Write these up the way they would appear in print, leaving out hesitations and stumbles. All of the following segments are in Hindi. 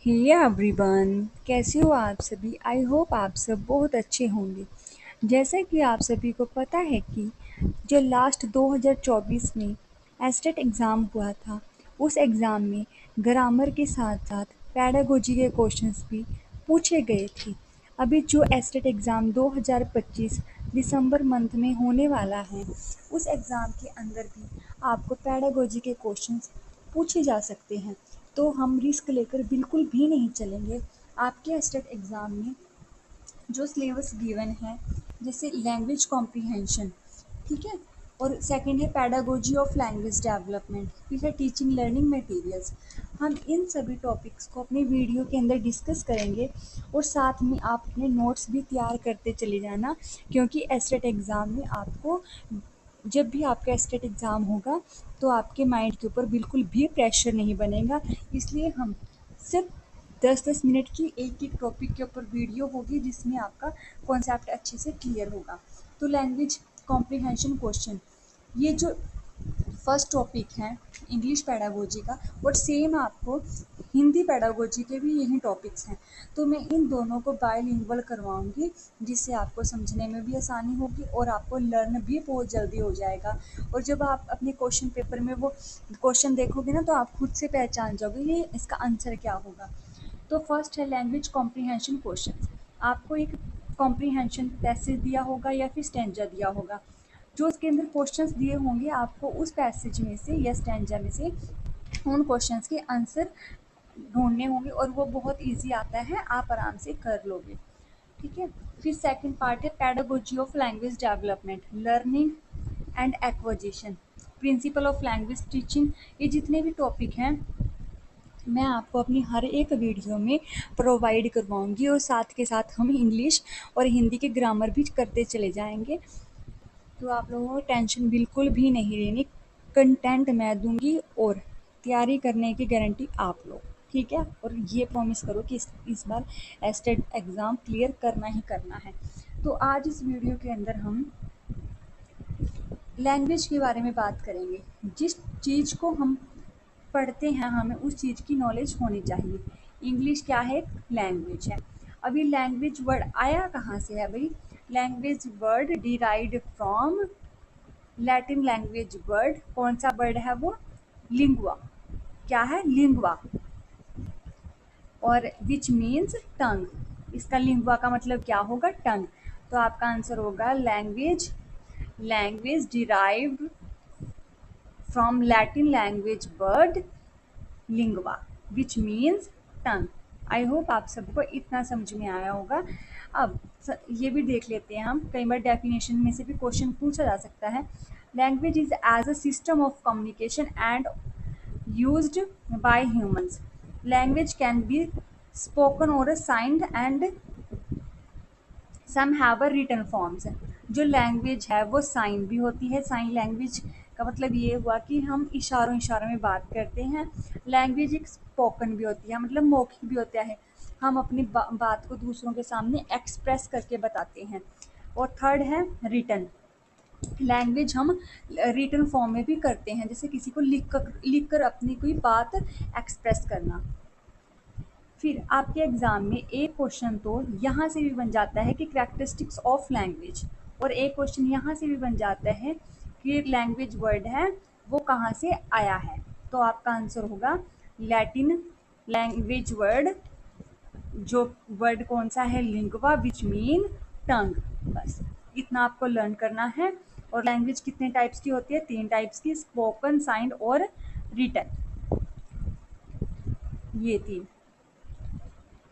हे एवरीवन, कैसे हो आप सभी। आई होप आप सब बहुत अच्छे होंगे। जैसा कि आप सभी को पता है कि जो लास्ट 2024 में एस्टेट एग्ज़ाम हुआ था, उस एग्ज़ाम में ग्रामर के साथ साथ पैडागोजी के क्वेश्चंस भी पूछे गए थे। अभी जो एस्टेट एग्ज़ाम 2025 दिसंबर मंथ में होने वाला है, उस एग्ज़ाम के अंदर भी आपको पैडागोजी के क्वेश्चंस पूछे जा सकते हैं। तो हम रिस्क लेकर बिल्कुल भी नहीं चलेंगे। आपके एस्टेट एग्ज़ाम में जो सिलेबस गिवन है, जैसे लैंग्वेज कॉम्प्रिहेंशन, ठीक है, और सेकंड है पैडागोजी ऑफ लैंग्वेज डेवलपमेंट, फिर है टीचिंग लर्निंग मटेरियल्स। हम इन सभी टॉपिक्स को अपने वीडियो के अंदर डिस्कस करेंगे और साथ में आप अपने नोट्स भी तैयार करते चले जाना, क्योंकि एस्टेट एग्ज़ाम में आपको जब भी आपका एस्टेट एग्ज़ाम होगा तो आपके माइंड के ऊपर बिल्कुल भी प्रेशर नहीं बनेगा। इसलिए हम सिर्फ 10-10 मिनट की एक एक टॉपिक के ऊपर वीडियो होगी, जिसमें आपका कॉन्सेप्ट अच्छे से क्लियर होगा। तो लैंग्वेज कॉम्प्रिहेंशन क्वेश्चन, ये जो फर्स्ट टॉपिक है इंग्लिश पैडागोजी का, और सेम आपको हिंदी पैडागोजी के भी यही टॉपिक्स हैं। तो मैं इन दोनों को बायलिंगुअल करवाऊंगी, जिससे आपको समझने में भी आसानी होगी और आपको लर्न भी बहुत जल्दी हो जाएगा। और जब आप अपने क्वेश्चन पेपर में वो क्वेश्चन देखोगे ना, तो आप खुद से पहचान जाओगे ये इसका आंसर क्या होगा। तो फर्स्ट है लैंग्वेज कॉम्प्रिहेंशन क्वेश्चन। आपको एक कॉम्प्रिहेंशन पैसेज दिया होगा या फिर स्टैंजा दिया होगा। जो उसके अंदर क्वेश्चंस दिए होंगे, आपको उस पैसेज में से या स्टैंजा में से उन क्वेश्चंस के आंसर ढूंढने होंगे, और वो बहुत इजी आता है, आप आराम से कर लोगे। ठीक है। फिर सेकंड पार्ट है pedagogy of language development, learning and acquisition, principle of language teaching. ये जितने भी टॉपिक हैं मैं आपको अपनी हर एक वीडियो में प्रोवाइड करवाऊंगी, और साथ के साथ हम इंग्लिश और हिंदी के ग्रामर भी करते चले जाएंगे। तो आप लोगों को टेंशन बिल्कुल भी नहीं लेनी। कंटेंट मैं दूंगी और तैयारी करने की गारंटी आप लोग, ठीक है। और ये प्रॉमिस करो कि इस बार एस्टेट एग्ज़ाम क्लियर करना ही करना है। तो आज इस वीडियो के अंदर हम लैंग्वेज के बारे में बात करेंगे। जिस चीज़ को हम पढ़ते हैं, हमें उस चीज़ की नॉलेज होनी चाहिए। इंग्लिश क्या है? लैंग्वेज है। अभी लैंग्वेज वर्ड आया कहाँ से है भाई? Language word derived from Latin language word. कौन सा वर्ड है वो? लिंगुआ। क्या है? लिंगुआ। और विच मीन्स टंग। इसका लिंगुआ का मतलब क्या होगा? टंग। तो आपका आंसर होगा language, language derived from Latin language word lingua, which means tongue. I hope आप सबको इतना समझ में आया होगा। अब ये भी देख लेते हैं हम, कई बार डेफिनेशन में से भी क्वेश्चन पूछा जा सकता है। Language is as a system of communication and used by humans. Language can be spoken और signed and some have a written forms. जो लैंग्वेज है वो साइन भी होती है। साइन लैंग्वेज का मतलब ये हुआ कि हम इशारों इशारों में बात करते हैं। लैंग्वेज एक स्पोकन भी होती है, मतलब मौखिक भी होता है, हम अपनी बात को दूसरों के सामने एक्सप्रेस करके बताते हैं। और थर्ड है रिटन। लैंग्वेज हम रिटन फॉर्म में भी करते हैं, जैसे किसी को लिख कर अपनी कोई बात एक्सप्रेस करना। फिर आपके एग्ज़ाम में एक क्वेश्चन तो यहाँ से भी बन जाता है कि कैरेक्टरिस्टिक्स ऑफ लैंग्वेज, और एक क्वेश्चन यहाँ से भी बन जाता है कि लैंग्वेज वर्ड है वो कहाँ से आया है। तो आपका आंसर होगा लैटिन लैंग्वेज वर्ड। जो वर्ड कौन सा है? लिंगवा, विच मीन टंग। बस इतना आपको लर्न करना है। और लैंग्वेज कितने टाइप्स की होती है? 3 टाइप्स की, स्पोकन, साइंड और रिटन, ये 3।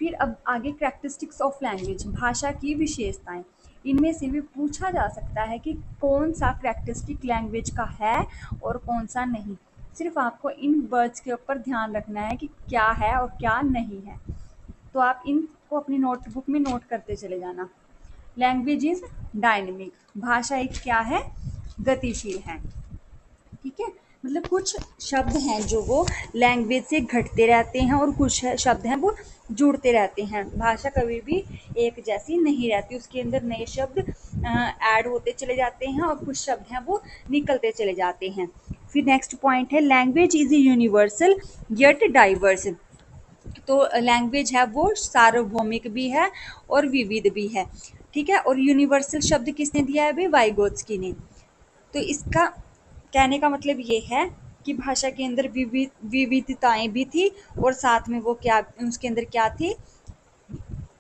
फिर अब आगे कैरेक्टरिस्टिक्स ऑफ लैंग्वेज, भाषा की विशेषताएं। इनमें से भी पूछा जा सकता है कि कौन सा कैरेक्टरिस्टिक लैंग्वेज का है और कौन सा नहीं। सिर्फ आपको इन वर्ड्स के ऊपर ध्यान रखना है कि क्या है और क्या नहीं है। तो आप इनको अपनी नोटबुक में नोट करते चले जाना। लैंग्वेज इज डायनेमिक, भाषा एक क्या है? गतिशील है। ठीक है। मतलब कुछ शब्द हैं जो वो लैंग्वेज से घटते रहते हैं, और कुछ शब्द हैं वो जुड़ते रहते हैं। भाषा कभी भी एक जैसी नहीं रहती, उसके अंदर नए शब्द ऐड होते चले जाते हैं, और कुछ शब्द हैं वो निकलते चले जाते हैं। फिर नेक्स्ट पॉइंट है language is universal yet diverse. तो लैंग्वेज है वो सार्वभौमिक भी है और विविध भी है, ठीक है। और यूनिवर्सल शब्द किसने दिया है भाई? वाइगोत्स्की ने। तो इसका कहने का मतलब ये है कि भाषा के अंदर विविधताएं भी थी और साथ में वो क्या, उसके अंदर क्या थी,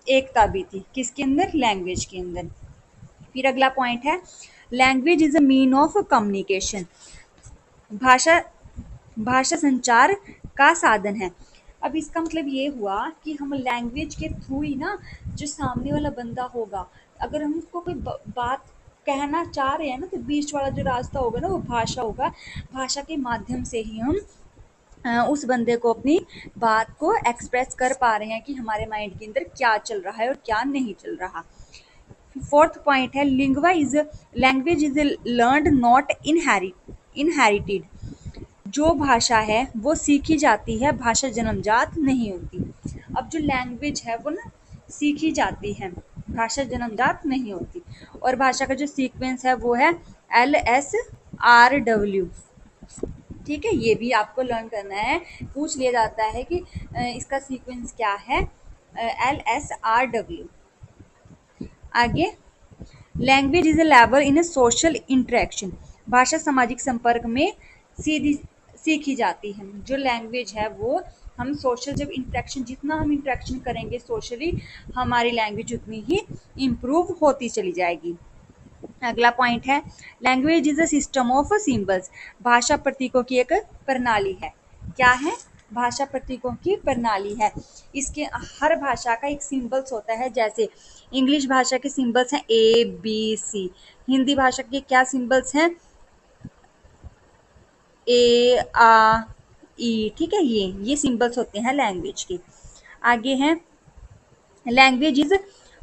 एकता भी थी। किसके अंदर? लैंग्वेज के अंदर। फिर अगला पॉइंट है, language is a mean of communication. भाषा भाषा संचार का साधन है। अब इसका मतलब ये हुआ कि हम लैंग्वेज के थ्रू ही ना, जो सामने वाला बंदा होगा, अगर हम उसको कोई बात कहना चाह रहे हैं ना, तो बीच वाला जो रास्ता होगा ना वो भाषा होगा। भाषा के माध्यम से ही हम उस बंदे को अपनी बात को एक्सप्रेस कर पा रहे हैं कि हमारे माइंड के अंदर क्या चल रहा है और क्या नहीं चल रहा। फोर्थ पॉइंट है, lingua is language is learned not inherited. जो भाषा है वो सीखी जाती है, भाषा जन्मजात नहीं होती। अब जो लैंग्वेज है वो ना सीखी जाती है, भाषा जन्मजात नहीं होती। और भाषा का जो सीक्वेंस है वो है LSRW, ठीक है। ये भी आपको लर्न करना है, पूछ लिया जाता है कि इसका सीक्वेंस क्या है, LSRW। आगे, language is a level in social interaction. भाषा सामाजिक संपर्क में सीधी सीखी जाती है। जो लैंग्वेज है वो हम सोशल, जब इंटरेक्शन, जितना हम इंटरेक्शन करेंगे सोशली, हमारी लैंग्वेज उतनी ही इम्प्रूव होती चली जाएगी। अगला पॉइंट है, language is a system of symbols. भाषा प्रतीकों की एक प्रणाली है। क्या है? भाषा प्रतीकों की प्रणाली है। इसके हर भाषा का एक सिंबल्स होता है। जैसे इंग्लिश भाषा के सिंबल्स हैं ABC। हिंदी भाषा के क्या सिंबल्स हैं? A A E, ठीक है। ये सिंबल्स होते हैं लैंग्वेज के। आगे हैं, लैंग्वेज इज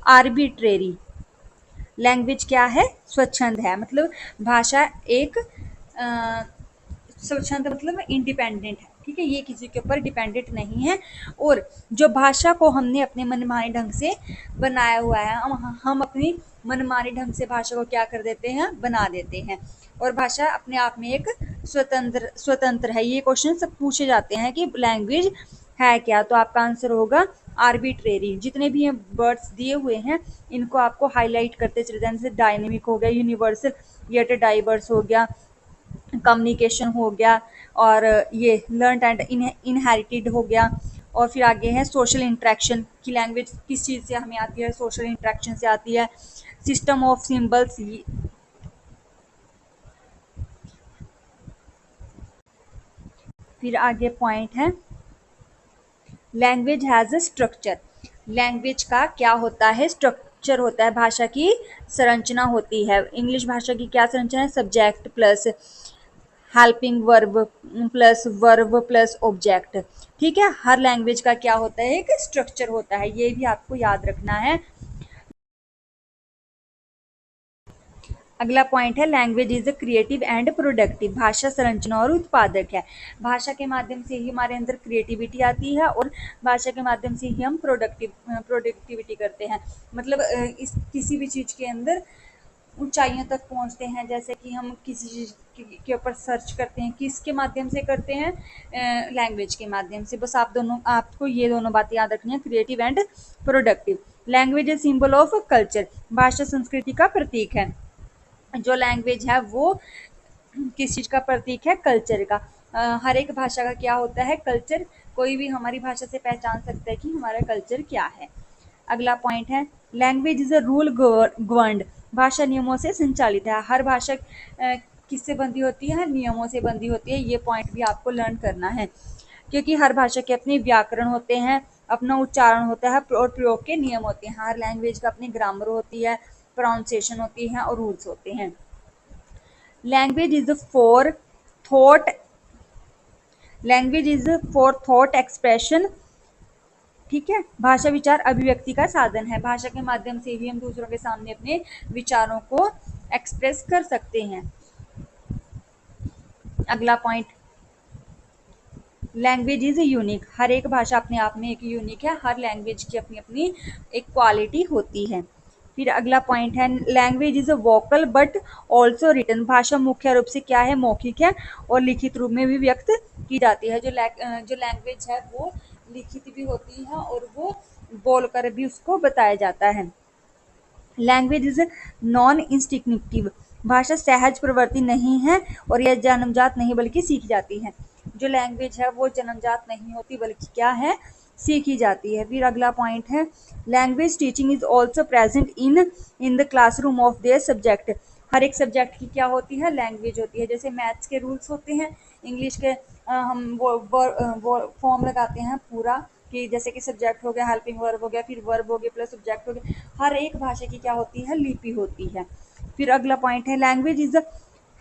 आर्बिट्रेरी। लैंग्वेज क्या है? स्वच्छंद है। मतलब भाषा एक स्वच्छंद मतलब इंडिपेंडेंट है, ठीक है। ये किसी के ऊपर डिपेंडेंट नहीं है। और जो भाषा को हमने अपने मनमाने ढंग से बनाया हुआ है, हम अपनी मनमाने ढंग से भाषा को क्या कर देते हैं? बना देते हैं। और भाषा अपने आप में एक स्वतंत्र है। ये क्वेश्चन सब पूछे जाते हैं कि लैंग्वेज है क्या, तो आपका आंसर होगा आर्बिट्रेरी। जितने भी ये वर्ड्स दिए हुए हैं इनको आपको हाईलाइट करते चले जाने, जैसे डायनेमिक हो गया, यूनिवर्सल येट डाइवर्स हो गया, कम्युनिकेशन हो गया, और ये लर्न एंड इनहेरिटेड हो गया। और फिर आगे है सोशल इंटरेक्शन की लैंग्वेज किस चीज़ से हमें आती है? सोशल इंटरेक्शन से आती है। System of symbols. फिर आगे पॉइंट है, language has a structure. Language का क्या होता है? स्ट्रक्चर होता है, भाषा की संरचना होती है। इंग्लिश भाषा की क्या संरचना है? Subject plus helping verb plus verb plus object, ठीक है। हर लैंग्वेज का क्या होता है? एक स्ट्रक्चर होता है। ये भी आपको याद रखना है। अगला पॉइंट है, language is creative and productive. भाषा संरचना और उत्पादक है। भाषा के माध्यम से ही हमारे अंदर क्रिएटिविटी आती है और भाषा के माध्यम से ही हम प्रोडक्टिविटी करते हैं। मतलब इस किसी भी चीज़ के अंदर ऊंचाइयों तक पहुंचते हैं। जैसे कि हम किसी चीज़ के ऊपर सर्च करते हैं, किसके माध्यम से करते हैं? लैंग्वेज के माध्यम से। बस आपको ये दोनों बातें याद रखनी है, creative and productive. Language is symbol of culture. भाषा संस्कृति का प्रतीक है। जो लैंग्वेज है वो किस चीज़ का प्रतीक है? कल्चर का। हर एक भाषा का क्या होता है? कल्चर। कोई भी हमारी भाषा से पहचान सकता है कि हमारा कल्चर क्या है। अगला पॉइंट है, language is a rule governed. भाषा नियमों से संचालित है। हर भाषा किससे बंधी होती है? नियमों से बंधी होती है। ये पॉइंट भी आपको लर्न करना है, क्योंकि हर भाषा के अपने व्याकरण होते हैं, अपना उच्चारण होता है और प्रयोग के नियम होते हैं। हर लैंग्वेज का अपनी ग्रामर होती है, प्रोनाउंसिएशन होती है और रूल्स होते हैं। Language is for thought language is for thought expression, ठीक है। भाषा विचार अभिव्यक्ति का साधन है। भाषा के माध्यम से ही हम दूसरों के सामने अपने विचारों को एक्सप्रेस कर सकते हैं। अगला पॉइंट, लैंग्वेज इज यूनिक। हर एक भाषा अपने आप में एक यूनिक है। हर लैंग्वेज की अपनी अपनी एक क्वालिटी होती है। फिर अगला पॉइंट है, language is a vocal but also written. भाषा मुख्य रूप से क्या है? मौखिक है और लिखित रूप में भी व्यक्त की जाती है। जो लैंग्वेज है वो लिखित भी होती है और वो बोलकर भी उसको बताया जाता है। लैंग्वेज इज नॉन इंस्टिंक्टिव, भाषा सहज प्रवृत्ति नहीं है और यह जन्मजात नहीं बल्कि सीखी जाती है। जो लैंग्वेज है वो जन्मजात नहीं होती बल्कि क्या है, सीखी जाती है। फिर अगला पॉइंट है language teaching is also present in the classroom of their subject. हर एक सब्जेक्ट की क्या होती है, लैंग्वेज होती है। जैसे मैथ्स के रूल्स होते हैं, इंग्लिश के हम वो फॉर्म लगाते हैं पूरा, कि जैसे कि सब्जेक्ट हो गया, हेल्पिंग वर्ब हो गया, फिर वर्ब हो गया प्लस सब्जेक्ट हो गया। हर एक भाषा की क्या होती है, लिपि होती है। फिर अगला पॉइंट है language is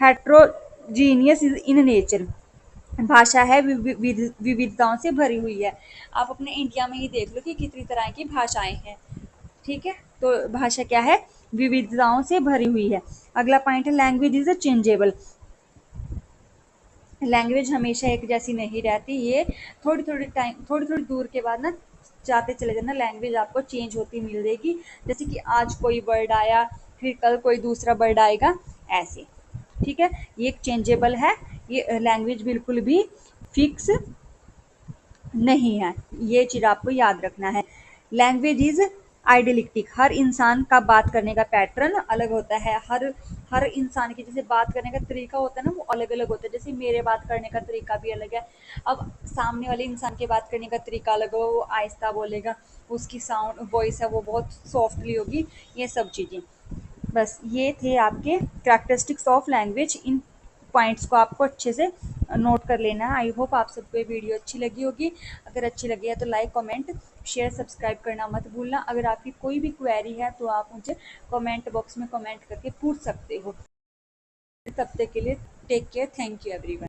heterogeneous in nature. भाषा है विविधताओं से भरी हुई है। आप अपने इंडिया में ही देख लो कि कितनी तरह की भाषाएं हैं। ठीक है, तो भाषा क्या है, विविधताओं से भरी हुई है। अगला पॉइंट है लैंग्वेज इज चेंजेबल। लैंग्वेज हमेशा एक जैसी नहीं रहती, ये थोड़ी थोड़ी दूर के बाद ना जाते चले जाना, लैंग्वेज आपको चेंज होती मिलेगी। जैसे कि आज कोई वर्ड आया, फिर कल कोई दूसरा वर्ड आएगा, ऐसे। ठीक है, ये एक चेंजेबल है, ये लैंग्वेज बिल्कुल भी फिक्स नहीं है, ये चीज आपको याद रखना है। लैंग्वेज इज आइडियलिक्टिक, हर इंसान का बात करने का पैटर्न अलग होता है। हर हर इंसान की जैसे बात करने का तरीका होता है ना, वो अलग अलग होता है। जैसे मेरे बात करने का तरीका भी अलग है, अब सामने वाले इंसान के बात करने का तरीका अलग हो, वो आहिस्ता बोलेगा, उसकी साउंड वॉइस है वो बहुत सॉफ्टली होगी, ये सब चीज़ें। बस ये थे आपके characteristics of language. In points को आपको अच्छे से नोट कर लेना है। आई होप आप सबको ये वीडियो अच्छी लगी होगी। अगर अच्छी लगी है तो लाइक, कमेंट, शेयर, सब्सक्राइब करना मत भूलना। अगर आपकी कोई भी क्वेरी है तो आप मुझे कमेंट बॉक्स में कमेंट करके पूछ सकते हो। तब तक के लिए take care, thank you everyone.